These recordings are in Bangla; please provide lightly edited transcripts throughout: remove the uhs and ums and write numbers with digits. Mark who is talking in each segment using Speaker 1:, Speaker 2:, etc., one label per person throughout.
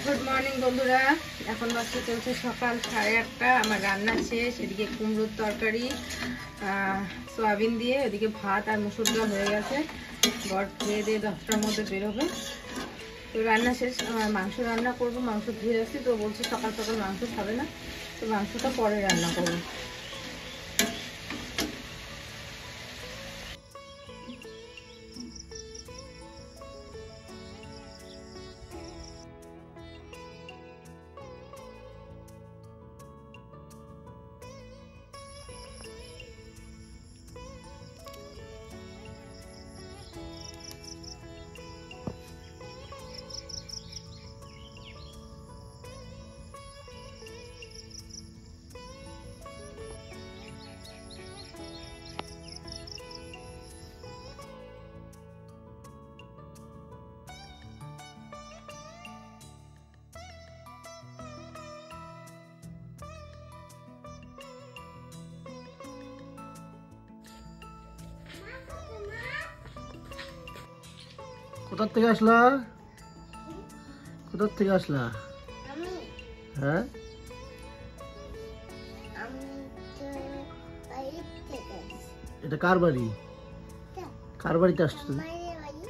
Speaker 1: गुड मर्निंग बंधुरा এখন বাজে চলছে সকাল 8:30 আমার রান্না শেষ এদিকে কুমড়োর তরকারি সয়াবিন দিয়ে এদিকে ভাত আর মসুর ডাল হয়ে গেছে বড় খেয়ে দিয়ে 10টার মধ্যে বের হবে তো রান্না শেষ মাংস রান্না করব মাংস ধুয়ে আসি তো বলছি সকাল সকাল মাংস খাবে না তো মাংসটা পরে রান্না করব
Speaker 2: কোথা থেকে আসলা কোথা থেকে আসলা
Speaker 3: আমি
Speaker 2: হ্যাঁ
Speaker 3: আমি তো বাড়ি থেকে
Speaker 2: এটা কার বাড়ি কার বাড়িতে আসছো
Speaker 3: বাইরে বাড়ি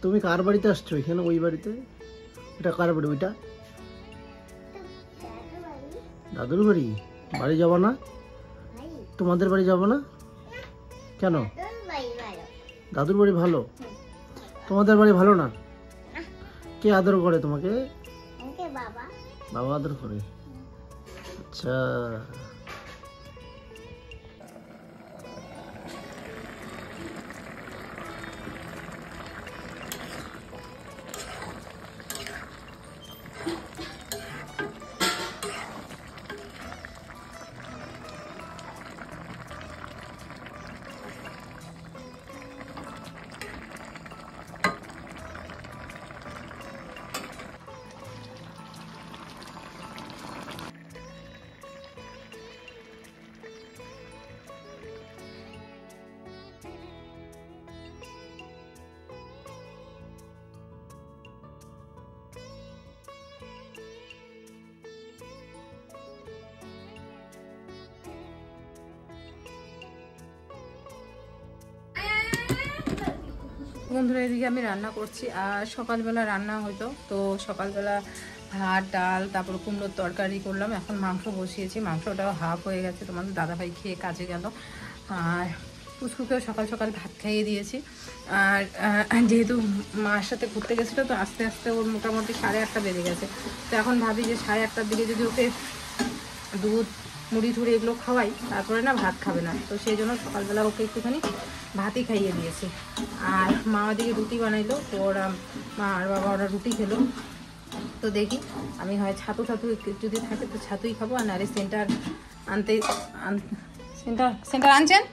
Speaker 2: তুমি কার বাড়িতে আসছো এখানে ওই বাড়িতে এটা কার বাড়ি ওইটা
Speaker 3: দাদু বাড়ি
Speaker 2: দাদুর বাড়ি বাড়ি যাবো না
Speaker 3: ভাই
Speaker 2: তোমাদের বাড়ি যাবো না কেন
Speaker 3: দাদুর বাড়ি ভালো
Speaker 2: দাদুর বাড়ি ভালো তোমাদের বাড়ি ভালো না কে আদর করে তোমাকে
Speaker 3: আমাকে বাবা
Speaker 2: বাবা আদর করে আচ্ছা
Speaker 1: বন্ধুরা এদিকে আমি রান্না করছি আর সকালবেলা রান্না হতো তো সকালবেলা ভাত ডাল তারপর কুমড়োর তরকারি করলাম এখন মাংস বসিয়েছি মাংসটাও হাফ হয়ে গেছে তোমাদের দাদাভাই খেয়ে কাজে গেল আর পুচকুকেও সকাল সকাল ভাত খাইয়ে দিয়েছি আর যেহেতু মার সাথে ঘুরতে গেছিলো তো আস্তে আস্তে ওর মোটামুটি 8:30 বেজে গেছে তো এখন ভাবি যে 8:30টার দিকে যদি ওকে দুধ মুড়ি ঠুড়ি এগুলো খাওয়াই তারপরে না ভাত খাবে না তো সেই জন্য সকালবেলা ওকে একটুখানি ভাতই খাইয়ে দিয়েছি আর মা ওদিকে রুটি বানাইলো তো ওরা মা আর বাবা ওরা রুটি খেলো তো দেখি আমি হয় ছাতু যদি থাকে তো ছাতুই খাবো আর নাহলে সেন্টার আনতে সেন্টার আনছেন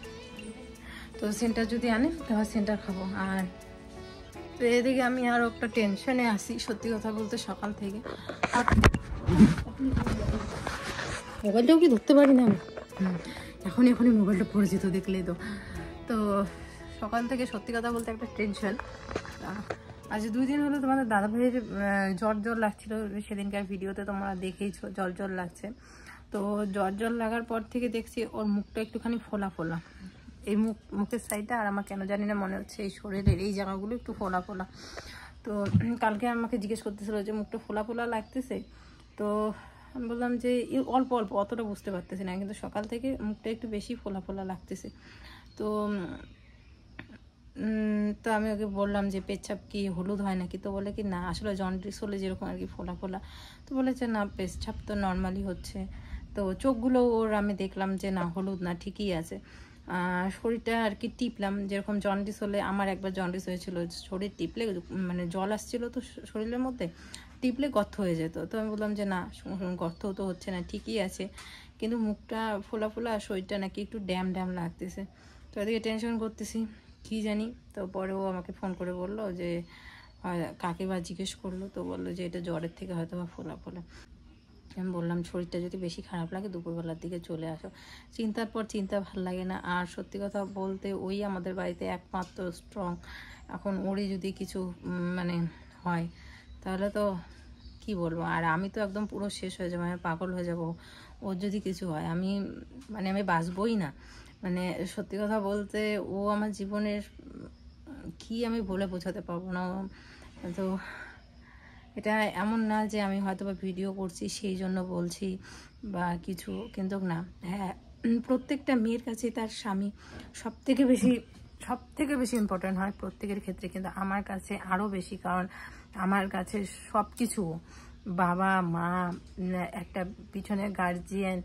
Speaker 1: তো সেন্টার যদি আনে তাহলে সেন্টার খাবো আর তো এদিকে আমি আরও একটা টেনশনে আসি সত্যি কথা বলতে সকাল থেকে মোবাইলটাও কি ধরতে পারি না আমি এখনই মোবাইলটা পড়ে যেত দেখলেই তো সকাল থেকে সত্যি কথা বলতে একটা টেনশন আজ 2 দিন হলো তোমাদের দাদাভাইয়ের জ্বর লাগছিল সেদিনকার ভিডিওতে তোমরা দেখেইছো জ্বর লাগছে তো জ্বর লাগার পর থেকে দেখছি ওর মুখটা একটুখানি ফোলা ফোলা এই মুখের সাইডটা আর আমার কেন জানি না মনে হচ্ছে এই শরীরের এই জায়গাগুলো একটু ফোলা ফোলা তো কালকে আমাকে জিজ্ঞেস করতেছিল যে মুখটা ফোলা ফোলা লাগতেছে তো আমি বললাম যে অল্প অল্প অতটা বুঝতে পারতেছি না কিন্তু সকাল থেকে মুখটা একটু বেশি ফোলা ফোলা লাগতেছে তো তো আমি ওকে বললাম যে পেচ্ছাপ কি হলুদ হয় নাকি তো বলে কি না আসলে জন্ডিস হলে যেরকম আর কি ফোলা ফোলা তো বলেছে না পেচ্ছাপ তো নর্মালি হচ্ছে তো চোখগুলো ওর আমি দেখলাম যে না হলুদ না ঠিকই আছে শরীরটা আর কি টিপলাম, যেরকম জন্ডিস হলে আমার একবার জন্ডিস হয়েছিল, শরীর টিপলে মানে জল আসছিল তো শরীরের মধ্যে, টিপলে গর্ত হয়ে যেত। তো আমি বললাম যে না, গর্ত তো হচ্ছে না, ঠিকই আছে, কিন্তু মুখটা ফোলা ফোলা, শরীরটা নাকি একটু ড্যাম ড্যাম লাগতেছে। তো এদিকে টেনশন করতেছি কি জানি। তো পরেও আমাকে ফোন করে বললো যে কাকিমা জিজ্ঞেস করলো, তো বললো যে এটা জ্বরের থেকে হয়তো বা ফোলা ফোলা। আমি বললাম শরীরটা যদি বেশি খারাপ লাগে দুপুরবেলার দিকে চলে আসো। চিন্তার পর চিন্তা ভাল লাগে না। আর সত্যি কথা বলতে ওই আমাদের বাড়িতে একমাত্র স্ট্রং। এখন ওরই যদি কিছু মানে হয় তাহলে তো কি বলবো, আর আমি তো একদম পুরো শেষ হয়ে যাবো, আমি পাগল হয়ে যাব। ওর যদি কিছু হয় আমি আমি বাঁচবই না। মানে সত্যি কথা বলতে ও আমার জীবনের কি আমি বলে বোঝাতে পারবো না। তো এটা এমন না যে আমি হয়তো বা ভিডিও করছি সেই জন্য বলছি বা কিছু, কিন্তু না, হ্যাঁ প্রত্যেকটা মেয়ের কাছে তার স্বামী সব থেকে বেশি ইম্পর্টেন্ট হয় প্রত্যেকের ক্ষেত্রে, কিন্তু আমার কাছে আরও বেশি, কারণ আমার কাছে সব কিছু, বাবা মা, একটা পিছনে গার্জিয়ান,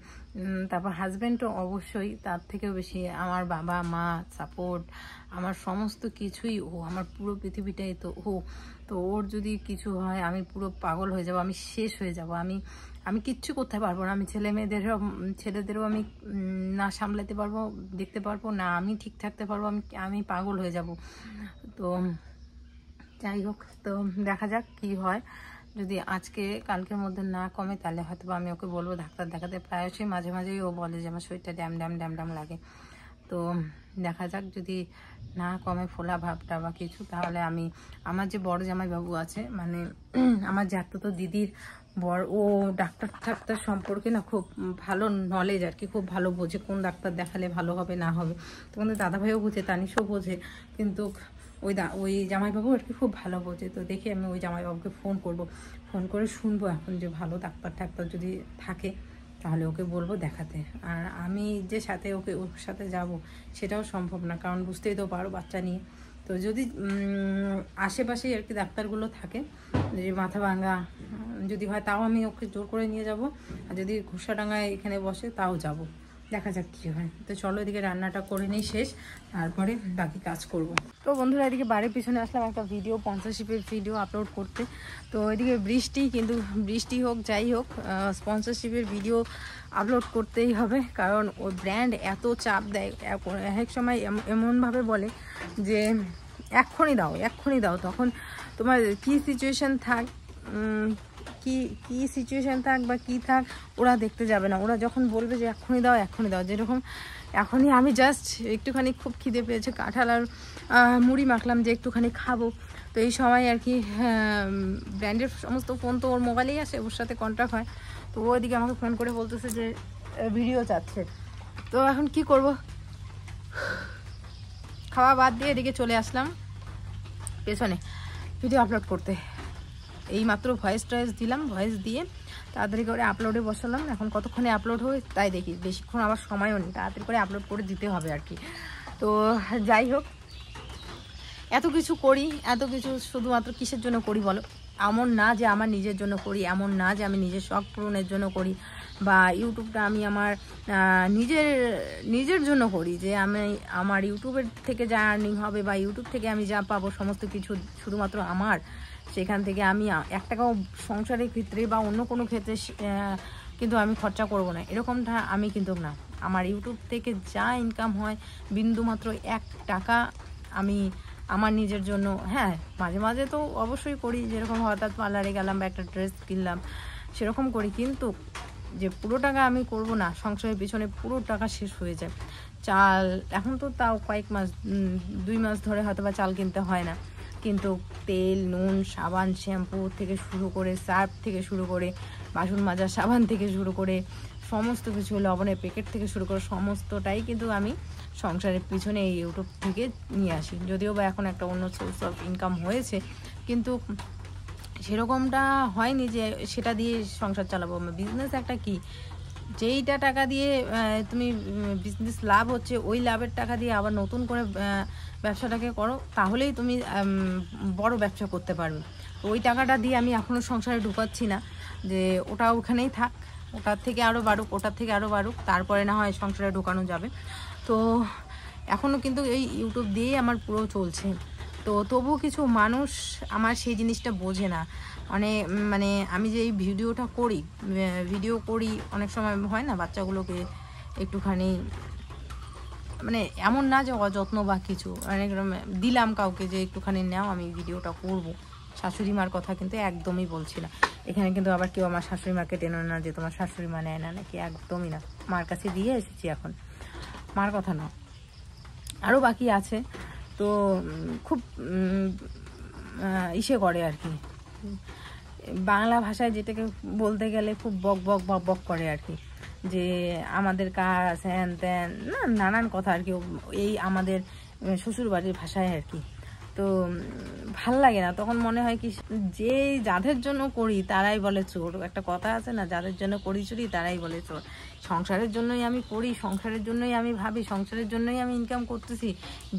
Speaker 1: তারপর হাজব্যান্ডও অবশ্যই, তার থেকেও বেশি আমার বাবা মা সাপোর্ট, আমার সমস্ত কিছুই ও, আমার পুরো পৃথিবীটাই তো ও। তো ওর যদি কিছু হয় আমি পুরো পাগল হয়ে যাব, আমি শেষ হয়ে যাব, আমি কিচ্ছু করতে পারবো না। আমি ছেলেদেরও আমি না সামলাতে পারবো, দেখতে পারবো না, আমি ঠিক থাকতে পারবো, আমি পাগল হয়ে যাব। তো যাই হোক, তো দেখা যাক কি হয়। যদি আজকে কালকের মধ্যে না কমে তাহলে হয়তো আমি ওকে বলবো ডাক্তার দেখাতে। প্রায়শই মাঝে মাঝেই ও বলে যে আমার শরীরটা ড্যাম ড্যাম ড্যাম ড্যাম লাগে। তো দেখা যাক, যদি না কমে ফোলা ভাবটা বা কিছু, তাহলে আমার যে বড় জামাইবাবু আছে, মানে আমার জ্যাঠতো দিদির বড়, ও ডাক্তার সম্পর্কে না খুব ভালো নলেজ আর কি, খুব ভালো বোঝে কোন ডাক্তার দেখালে ভালো হবে না হবে। তোমাদের দাদাভাইও বোঝে, তানিশও বোঝে, কিন্তু ওই জামাইবাবু আর কি খুব ভালো বোঝে। তো দেখি আমি ওই জামাইবাবুকে ফোন করে শুনবো এখন, যে ভালো ডাক্তার যদি থাকে তাহলে ওকে বলবো দেখাতে। আর আমি যে ওর সাথে যাব সেটাও সম্ভব না, কারণ বুঝতেই তো পারো বাচ্চা নিয়ে। তো যদি আশেপাশেই আর কি ডাক্তারগুলো থাকে, যে মাথা ভাঙা যদি হয় তাও আমি ওকে জোর করে নিয়ে যাব, আর যদি ঘোষাডাঙ্গায় এখানে বসে তাও যাব, দেখা যাক কী হয়। তো চলো এদিকে রান্নাটা করে নিই শেষ, তারপরে বাকি কাজ করব। তো বন্ধুরা এদিকে বাড়ির পিছনে আসলাম একটা ভিডিও, স্পন্সরশিপের ভিডিও আপলোড করতে। তো এদিকে কিন্তু বৃষ্টি হোক যাই হোক, স্পন্সরশিপের ভিডিও আপলোড করতেই হবে, কারণ ওই ব্র্যান্ড এত চাপ দেয়, এক সময় এমনভাবে বলে যে এক্ষুনি দাও, তখন তোমার কী সিচুয়েশান থাক, কি সিচুয়েশান থাক বা কী থাক, ওরা দেখতে যাবে না। ওরা যখন বলবে যে এক্ষুনি দাও, যেরকম এখনই আমি জাস্ট একটুখানি খুব খিদে পেয়েছে, কাঁঠাল আর মুড়ি মাখলাম যে একটুখানি খাবো। তো এই সময় আর কি ব্র্যান্ডের সমস্ত ফোন তো ওর মোবাইলেই আসে, ওর সাথে কন্ট্যাক্ট হয়। তো ও ওইদিকে আমাকে ফোন করে বলতেছে যে ভিডিও চাচ্ছে। তো এখন কি করব, খাওয়া বাদ দিয়ে এদিকে চলে আসলাম পেছনে ভিডিও আপলোড করতে। এই মাত্র ভয়েস দিলাম, ভয়েস দিয়ে তাড়াতাড়ি করে আপলোডে বসালাম। এখন কতক্ষণে আপলোড হয় তাই দেখি, বেশিক্ষণ আবার সময়ও নেই, তাড়াতাড়ি করে আপলোড করে দিতে হবে আর কি। তো যাই হোক, এত কিছু করি, এত কিছু শুধুমাত্র কিসের জন্য করি বলো? এমন না যে আমার নিজের জন্য করি, এমন না যে আমি নিজের শখ পূরণের জন্য করি, বা ইউটিউবটা আমি আমার নিজের জন্য করি, যে আমার ইউটিউবের থেকে যা আর্নিং হবে বা ইউটিউব থেকে আমি যা পাবো সমস্ত কিছু শুধুমাত্র আমার, সেখান থেকে আমি 1 টাকাও সংসারের ক্ষেত্রে বা অন্য কোনো ক্ষেত্রে কিন্তু আমি খরচা করব না, এরকমটা আমি কিন্তু না। আমার ইউটিউব থেকে যা ইনকাম হয় বিন্দুমাত্র 1 টাকা আমি আমার নিজের জন্য, হ্যাঁ মাঝে মাঝে তো অবশ্যই করি, যেরকম হঠাৎ পার্লারে গেলাম বা একটা ড্রেস কিনলাম সেরকম করি, কিন্তু যে পুরো টাকা আমি করব না, সংসারের পিছনে পুরো টাকা শেষ হয়ে যায়। চাল এখন তো তাও কয়েক মাস 2 মাস ধরে হয়তো বা চাল কিনতে হয় না, কিন্তু তেল, নুন, সাবান, শ্যাম্পু থেকে শুরু করে, সার্ফ থেকে শুরু করে, বাসন মাজার সাবান থেকে শুরু করে, সমস্ত কিছু, লবণের প্যাকেট থেকে শুরু করে সমস্তটাই কিন্তু আমি সংসারের পিছনে এই ইউটিউব থেকে নিয়ে আসি। যদিও বা এখন একটা অন্য সোর্স অফ ইনকাম হয়েছে, কিন্তু সেরকমটা হয়নি যে সেটা দিয়ে সংসার চালাবো। বিজনেস একটা কি, যেইটা টাকা দিয়ে তুমি বিজনেস লাভ হচ্ছে, ওই লাভের টাকা দিয়ে আবার নতুন করে ব্যবসাটাকে করো, তাহলেই তুমি বড় ব্যবসা করতে পারবে। ওই টাকাটা দিয়ে আমি এখনও সংসারে ঢুকাচ্ছি না, যে ওটা ওখানেই থাক, ওটার থেকে আরও বাড়ুক, তারপরে না হয় সংসারে ঢোকানো যাবে। তো এখনও কিন্তু এই ইউটিউব দিয়েই আমার পুরো চলছে। তো তবুও কিছু মানুষ আমার সেই জিনিসটা বোঝে না। মানে আমি যে এই ভিডিও করি অনেক সময় হয় না বাচ্চাগুলোকে একটুখানি মানে এমন না যে অযত্ন বা কিছু, অনেক দিলাম কাউকে যে একটুখানি নাও আমি ভিডিওটা করব। শাশুড়ি মার কথা কিন্তু একদমই বলছি না এখানে, কিন্তু আবার কেউ আমার শাশুড়ি মাকে টেনো না যে তোমার শাশুড়ি মা নেয় না নাকি, একদমই না। মার কাছে দিয়ে এসেছি এখন, মার কথা না, আরও বাকি আছে। তো খুব ইসে করে আর কি, বাংলা ভাষায় যেটাকে বলতে গেলে খুব বক বক বক বক করে আর কি, যে আমাদের কাজ হ্যান ত্যান নানান কথা আর কি, এই আমাদের শ্বশুরবাড়ির ভাষায় আর কি। তো ভাল লাগে না, তখন মনে হয় কি যে যাদের জন্য করি তারাই বলে চোর। একটা কথা আছে না, যাদের জন্য করি চুরি তারাই বলে চোর। সংসারের জন্যই আমি করি, সংসারের জন্যই আমি ভাবি, সংসারের জন্যই আমি ইনকাম করতেছি,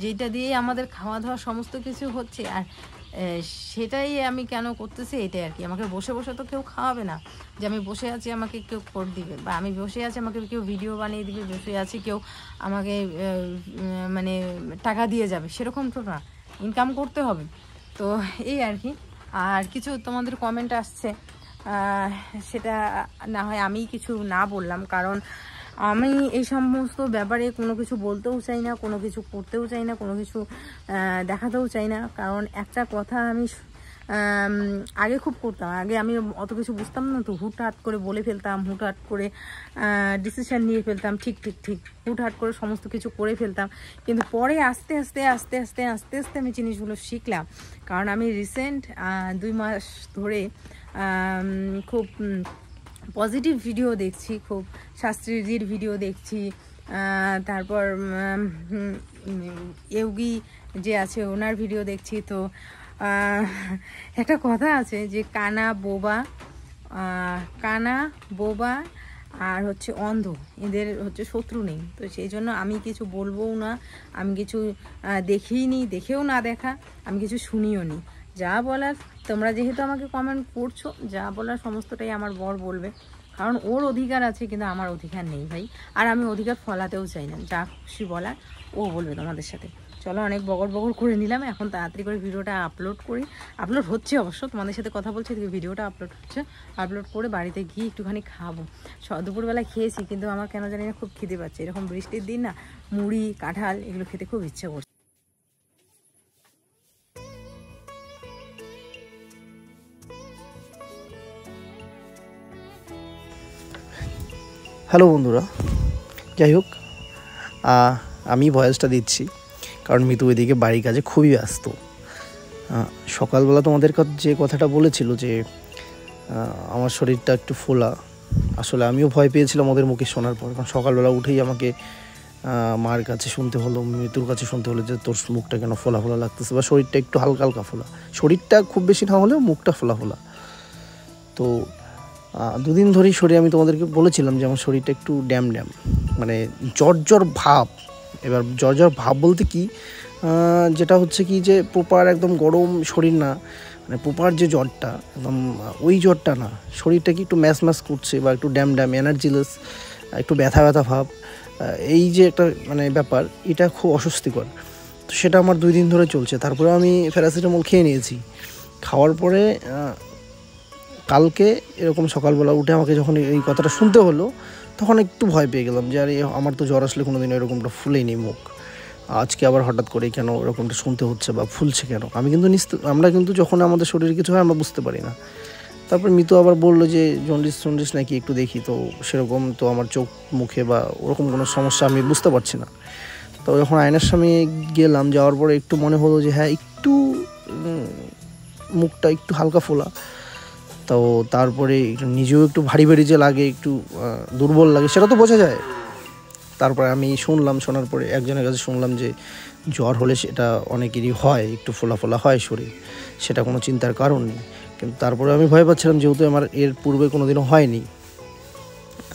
Speaker 1: যেটা দিয়েই আমাদের খাওয়া দাওয়া সমস্ত কিছু হচ্ছে, আর সেটাই আমি কেন করতেছি এটাই আর কি। আমাকে বসে বসে তো কেউ খাওয়াবে না, যে আমি বসে আছি আমাকে কেউ করে দিবে, বা আমি বসে আছি আমাকে কেউ ভিডিও বানিয়ে দিবে, বসে আছি কেউ আমাকে মানে টাকা দিয়ে যাবে, সেরকম তো না, ইনকাম করতে হবে। তো এই আর কি। আর কিছু তোমাদের কমেন্ট আসছে, সেটা না হয় আমি কিছু না বললাম, কারণ আমি এই সমস্ত ব্যাপারে কোনো কিছু বলতেও চাই না, কোনো কিছু করতেও চাই না, কোনো কিছু দেখাতেও চাই না। কারণ একটা কথা আমি আগে খুব করতাম, আগে আমি অত কিছু বুঝতাম না, তো হুটহাট করে বলে ফেলতাম, হুটহাট করে ডিসিশন নিয়ে ফেলতাম, ঠিক হুটহাট করে সমস্ত কিছু করে ফেলতাম। কিন্তু পরে আস্তে আস্তে আমি জিনিসগুলো শিখলাম। কারণ আমি রিসেন্ট 2 মাস ধরে খুব পজিটিভ ভিডিও দেখছি, খুব শাস্ত্রীজির ভিডিও দেখছি, তারপর যোগী যে আছে ওনার ভিডিও দেখছি। তো একটা কথা আছে যে কানা বোবা আর হচ্ছে অন্ধ, এদের হচ্ছে শত্রু নেই। তো সেই জন্য আমি কিছু বলবোও না, আমি কিছু দেখেও না দেখা, আমি কিছু শুনিও নি। যা বলার তোমরা যেহেতু আমাকে কমেন্ট করছো, যা বলার সমস্তটাই আমার বর বলবে, কারণ ওর অধিকার আছে কিন্তু আমার অধিকার নেই ভাই। আর আমি অধিকার ফলাতেও চাই না, যা খুশি বলার ও বলবে তোমাদের সাথে। চলো, অনেক বগর করে নিলাম, এখন তাড়াতাড়ি করে ভিডিওটা আপলোড হচ্ছে অবশ্য, তোমাদের সাথে কথা বলছি এদিকে ভিডিওটা আপলোড করে বাড়িতে গিয়ে একটুখানি খাবো। দুপুরবেলা খেয়েছি, কিন্তু আমার কেন জানি না খুব খিদে পাচ্ছে, এরকম বৃষ্টির দিন না মুড়ি কাঁঠাল এগুলো খেতে খুব ইচ্ছে করছে।
Speaker 2: হ্যালো বন্ধুরা, যাই হোক আমি ভয়েসটা দিচ্ছি কারণ মিতু ওইদিকে বাড়ির কাজে খুবই ব্যস্ত। সকালবেলা তোমাদের যে কথাটা বলেছিল যে আমার শরীরটা একটু ফোলা, আসলে আমিও ভয় পেয়েছিলাম ওদের মুখে শোনার পর, কারণ সকালবেলা উঠেই আমাকে মার কাছে শুনতে হলো, মিতুর কাছে শুনতে হলো যে তোর মুখটা কেন ফোলা লাগতেছে, বা শরীরটা একটু হালকা ফোলা, শরীরটা খুব বেশি না হলেও মুখটা ফোলা। তো 2 দিন ধরেই আমি তোমাদেরকে বলেছিলাম যে আমার শরীরটা একটু ড্যাম মানে জ্বর ভাব। এবার জ্বর ভাব বলতে কি, যেটা হচ্ছে কি যে প্রপার একদম গরম শরীর না, মানে প্রপার যে জ্বরটা একদম ওই জ্বরটা না, শরীরটা কি একটু ম্যাচ করছে বা একটু ড্যাম এনার্জিলেস, একটু ব্যথা ভাব, এই যে একটা মানে ব্যাপার, এটা খুব অস্বস্তিকর। তো সেটা আমার 2 দিন ধরে চলছে। তারপরে আমি প্যারাসিটামল খেয়ে নিয়েছি, খাওয়ার পরে কালকে এরকম সকালবেলা উঠে আমাকে যখন এই কথাটা শুনতে হলো, তখন একটু ভয় পেয়ে গেলাম যে আরে আমার তো জ্বর আসলে কোনো দিন এরকমটা ফুলেনি মুখ, আজকে আবার হঠাৎ করে কেন এরকমটা শুনতে হচ্ছে বা ফুলছে কেন। আমরা কিন্তু যখন আমাদের শরীরে কিছু হয় আমরা বুঝতে পারি না। তারপর মিতু আবার বললো যে জন্ডিস নাকি একটু দেখি, তো সেরকম তো আমার চোখ মুখে বা ওরকম কোনো সমস্যা আমি বুঝতে পারছি না। তো যখন আয়নার সামনে গেলাম, যাওয়ার পরে একটু মনে হলো যে হ্যাঁ একটু মুখটা একটু হালকা ফোলা। তো তারপরে নিজেও একটু ভারী যে লাগে, একটু দুর্বল লাগে, সেটা তো বোঝা যায়। তারপরে আমি শোনার পরে একজনের কাছে শুনলাম যে জ্বর হলে সেটা অনেকেরই হয়, একটু ফোলা হয় শরীর, সেটা কোনো চিন্তার কারণ নেই। কিন্তু তারপরে আমি ভয় পাচ্ছিলাম, যেহেতু আমার এর পূর্বে কোনো দিনও হয়নি।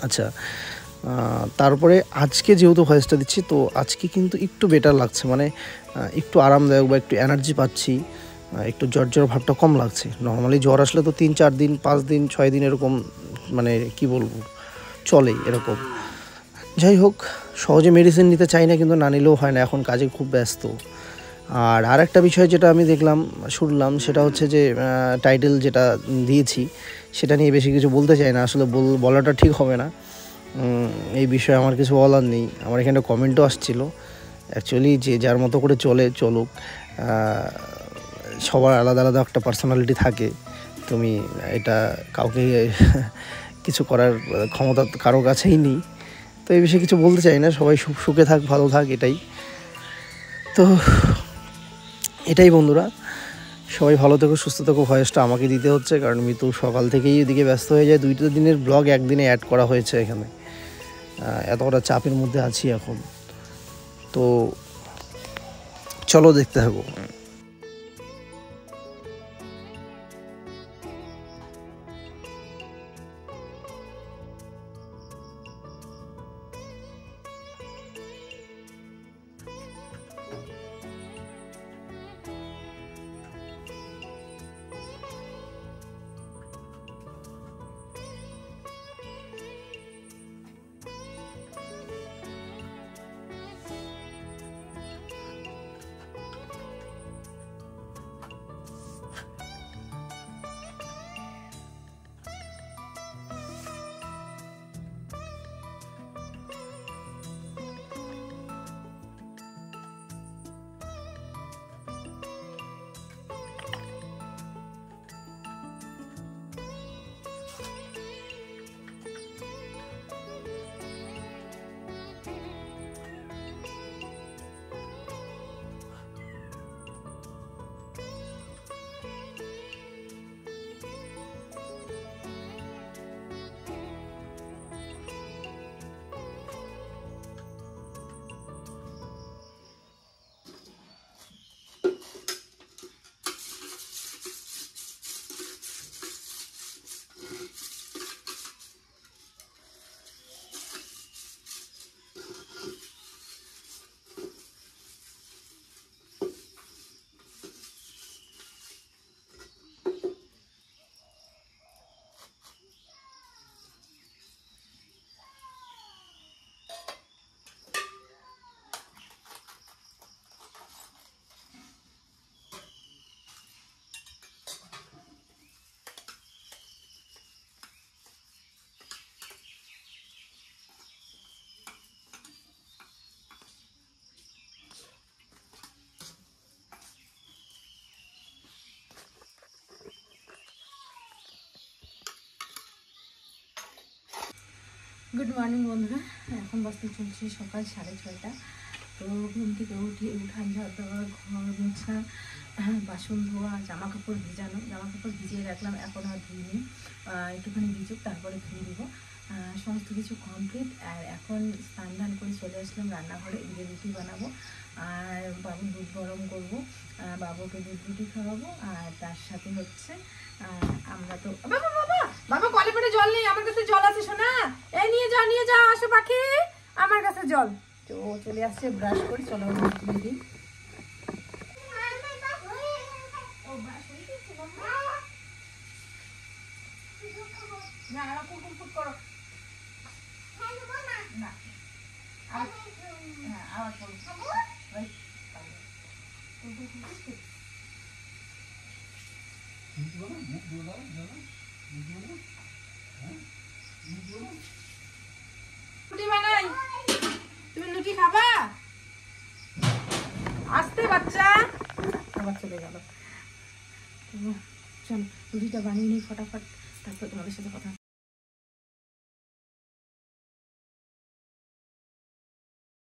Speaker 2: আচ্ছা, তারপরে আজকে যেহেতু ভয়েসটা দিচ্ছি, তো আজকে কিন্তু একটু বেটার লাগছে, মানে একটু আরামদায়ক বা একটু এনার্জি পাচ্ছি, একটু জ্বর ভাবটা কম লাগছে। নর্মালি জ্বর আসলে তো 3-4 দিন 5 দিন 6 দিন এরকম, মানে কি বলবো, চলেই এরকম। যাই হোক, সহজে মেডিসিন নিতে চাই না, কিন্তু না নিলেও হয় না, এখন কাজে খুব ব্যস্ত। আর একটা বিষয় যেটা আমি শুনলাম সেটা হচ্ছে যে টাইটেল যেটা দিয়েছি সেটা নিয়ে বেশি কিছু বলতে চাই না, আসলে বলাটা ঠিক হবে না। এই বিষয়ে আমার কিছু বলার নেই। আমার এখানে কমেন্টও আসছিল, অ্যাকচুয়ালি যে যার মতো করে চলুক, সবার আলাদা আলাদা একটা পার্সোনালিটি থাকে, তুমি এটা কাউকে কিছু করার ক্ষমতা কারো কাছেই নেই। তো এই বিষয়ে কিছু বলতে চাই না, সবাই সুখে থাক, ভালো থাক, এটাই তো। এটাই বন্ধুরা, সবাই ভালো থেকো, সুস্থ থেকো। ভয়েসটা আমাকে দিতে হচ্ছে কারণ মিতু সকাল থেকেই এদিকে ব্যস্ত হয়ে যায়। 2টা দিনের ব্লগ একদিনে অ্যাড করা হয়েছে এখানে, এতটা চাপের মধ্যে আছি এখন। তো চলো দেখতে থাকো।
Speaker 1: গুড মর্নিং বন্ধুরা, এখন বাজতে চলছে সকাল 6:30। তো ঘুম থেকে উঠান ঝাড় দেওয়া, ঘর মোছা, বাসন ধোয়া, জামা কাপড় ভিজিয়ে রাখলাম, এখন আর ধুইনি, একটুখানি ভিজুক তারপরে ধুয়ে দেবো। সমস্ত কিছু কমপ্লিট। আর এখন স্নান দান করে চলে আসলাম রান্নাঘরে, এদিকে রুটি বানাবো আর বাবুর দুধ গরম করবো, বাবুকে দুধ রুটি খাওয়াবো। আর তার সাথে হচ্ছে আমরা তো বাবা কলে পরে জল নেই, আমার কাছে জল আছে সোনা, এই নিয়ে যা আসো পাখি, আমার কাছে জল। তো চলে আসছে, ব্রাশ করি, চলো তুলে দিই। না ফুট করো না, আবার রুটি বানাই, তুমি রুটি খাবা? আসতে বাচ্চা আবার চলে গেল। চল রুটিটা বানিয়ে নিই ফটাফট, তারপর তোমাদের সাথে কথা।